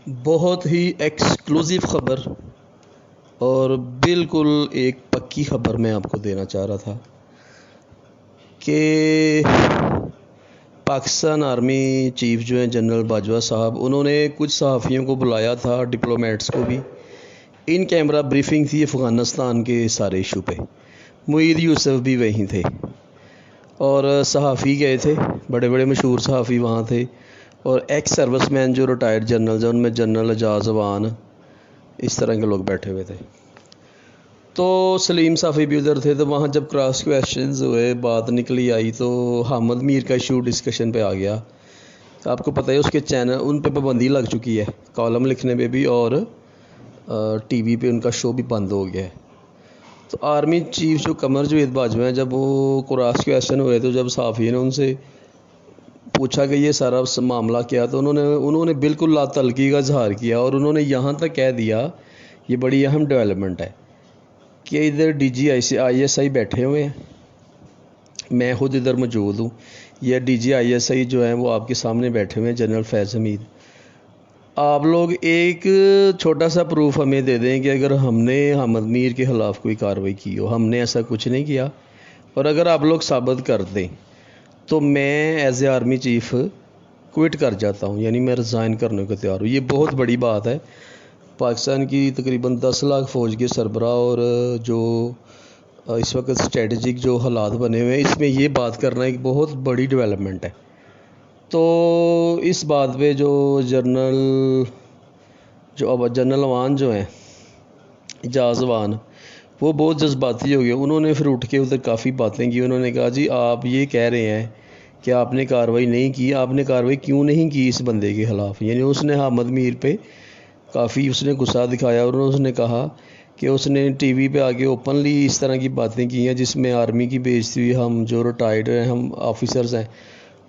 बहुत ही एक्सक्लूसिव ख़बर और बिल्कुल एक पक्की ख़बर मैं आपको देना चाह रहा था कि पाकिस्तान आर्मी चीफ़ जो हैं जनरल बाजवा साहब, उन्होंने कुछ सहाफ़ियों को बुलाया था, डिप्लोमेट्स को भी। इन कैमरा ब्रीफिंग थी अफ़गानिस्तान के सारे इशू पे। मुईद यूसुफ भी वहीं थे और सहाफ़ी गए थे, बड़े बड़े मशहूर सहाफ़ी वहाँ थे। और एक्स सर्विसमैन जो रिटायर्ड जनरल हैं, उनमें जनरल एजाज़ अवान, इस तरह के लोग बैठे हुए थे। तो सलीम साफ़ी भी उधर थे। तो वहाँ जब क्रॉस क्वेश्चंस हुए, बात निकली आई, तो हामिद मीर का इशू डिस्कशन पे आ गया। तो आपको पता है उसके चैनल, उन पे पाबंदी लग चुकी है कॉलम लिखने पे भी, और टीवी पे उनका शो भी बंद हो गया है। तो आर्मी चीफ जो कमर जावेद बाजवा हैं, जब वो क्रॉस क्वेश्चन हुए, तो जब साफ़ी ने उनसे पूछा कि ये सारा मामला क्या, तो उन्होंने बिल्कुल लातल्की का इजहार किया और उन्होंने यहाँ तक कह दिया, ये बड़ी अहम डेवलपमेंट है, कि इधर DGISI बैठे हुए हैं, मैं खुद इधर मौजूद हूँ। यह DGISI जो है वो आपके सामने बैठे हुए हैं, जनरल फैज़ हमीद। आप लोग एक छोटा सा प्रूफ हमें दे दें कि अगर हमने हामिद मीर के ख़िलाफ़ कोई कार्रवाई की हो। हमने ऐसा कुछ नहीं किया, और अगर आप लोग साबित कर दें तो मैं as a army chief quit कर जाता हूँ, यानी मैं रिज़ाइन करने को तैयार हूँ। ये बहुत बड़ी बात है। पाकिस्तान की तकरीबन 10 लाख फ़ौज के सरबराह और जो इस वक्त स्ट्रेटजिक जो हालात बने हुए हैं, इसमें ये बात करना एक बहुत बड़ी डेवलपमेंट है। तो इस बात पे जो जनरल अवान जो हैं, एजाज़ अवान, वो बहुत जज्बाती हो गए। उन्होंने फिर उठ के उधर काफ़ी बातें की। उन्होंने कहा, जी आप ये कह रहे हैं कि आपने कार्रवाई नहीं की, आपने कार्रवाई क्यों नहीं की इस बंदे के ख़िलाफ़। यानी उसने हामिद मीर पे काफ़ी उसने गुस्सा दिखाया और उसने कहा कि उसने टीवी पे आके ओपनली इस तरह की बातें की हैं जिसमें आर्मी की बेइज्जती हुई। हम जो रिटायर्ड हैं, हम ऑफिसर्स हैं,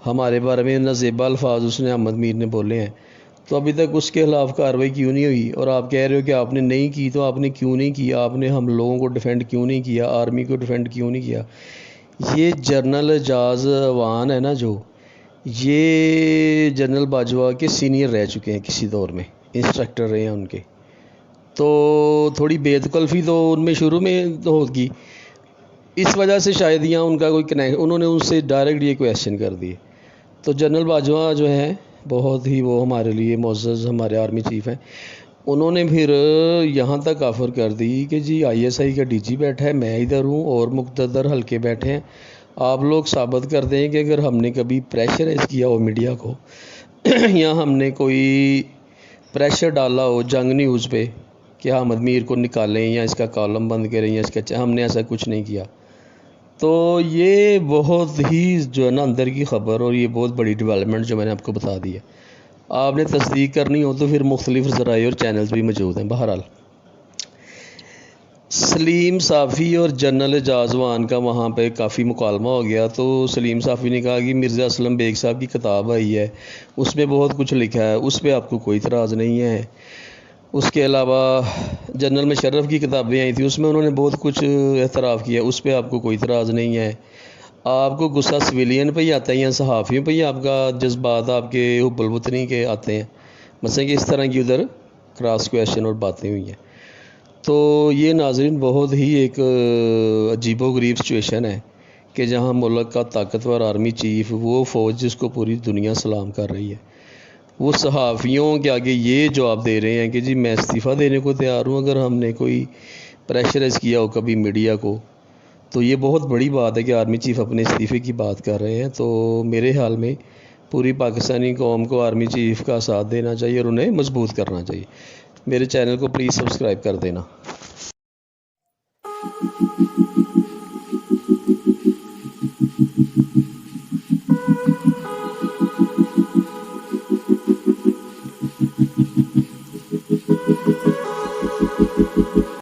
हमारे बारे में नाज़ेबा अल्फाज उसने हामिद मीर ने बोले हैं। तो अभी तक उसके ख़िलाफ़ कार्रवाई क्यों नहीं हुई? और आप कह रहे हो कि आपने नहीं की, तो आपने क्यों नहीं किया? आपने हम लोगों को डिफेंड क्यों नहीं किया? आर्मी को डिफेंड क्यों नहीं किया? ये जनरल एजाज़ अवान है ना, जो ये जनरल बाजवा के सीनियर रह चुके हैं, किसी दौर में इंस्ट्रक्टर रहे हैं उनके। तो थोड़ी बेदखलफी तो उनमें शुरू में तो होगी, इस वजह से शायद यहाँ उनका कोई कनेक्ट, उन्होंने उससे डायरेक्ट ये क्वेश्चन कर दिए। तो जनरल बाजवा जो है बहुत ही, वो हमारे लिए मोअज़्ज़ज़ हमारे आर्मी चीफ़ हैं। उन्होंने फिर यहाँ तक ऑफ़र कर दी कि जी ISI का DG बैठा है, मैं इधर हूँ और मुक़्तदर हल्के बैठे हैं। आप लोग साबित कर दें कि अगर हमने कभी प्रेशराइज़ किया हो मीडिया को या हमने कोई प्रेशर डाला हो जंग न्यूज़ पे कि हामिद मीर को निकालें या इसका कॉलम बंद करें या इसका, हमने ऐसा कुछ नहीं किया। तो ये बहुत ही जो है ना अंदर की ख़बर, और ये बहुत बड़ी डेवलपमेंट जो मैंने आपको बता दी है। आपने तस्दीक करनी हो तो फिर मुख्तलिफ ज़राए और चैनल्स भी मौजूद हैं। बहरहाल सलीम साफ़ी और जनरल एजाज़ अवान का वहाँ पे काफ़ी मुकालमा हो गया। तो सलीम साफ़ी ने कहा कि मिर्ज़ा असलम बेग साहब की किताब आई है, उसमें बहुत कुछ लिखा है, उस पर आपको कोई इतराज़ नहीं है। उसके अलावा जनरल मुशर्रफ की किताबें आई थी, उसमें उन्होंने बहुत कुछ एतराफ़ किया, उस पर आपको कोई इतराज़ नहीं है। आपको गुस्सा सिविलियन पे ही आता है या सहाफ़ियों पे ही आपका जज्बात आपके हुब्बुल वतनी के आते हैं? मतलब कि इस तरह की उधर क्रॉस क्वेश्चन और बातें हुई हैं। तो ये नाज़रीन बहुत ही एक अजीबोगरीब सिचुएशन है कि जहाँ मुल्क का ताकतवर आर्मी चीफ़, वो फ़ौज जिसको पूरी दुनिया सलाम कर रही है, वो सहाफ़ियों के आगे ये जवाब दे रहे हैं कि जी मैं इस्तीफ़ा देने को तैयार हूँ अगर हमने कोई प्रेशराइज़ किया हो कभी मीडिया को। तो ये बहुत बड़ी बात है कि आर्मी चीफ़ अपने इस्तीफ़े की बात कर रहे हैं। तो मेरे ख़्याल में पूरी पाकिस्तानी कौम को आर्मी चीफ़ का साथ देना चाहिए और उन्हें मजबूत करना चाहिए। मेरे चैनल को प्लीज़ सब्सक्राइब कर देना।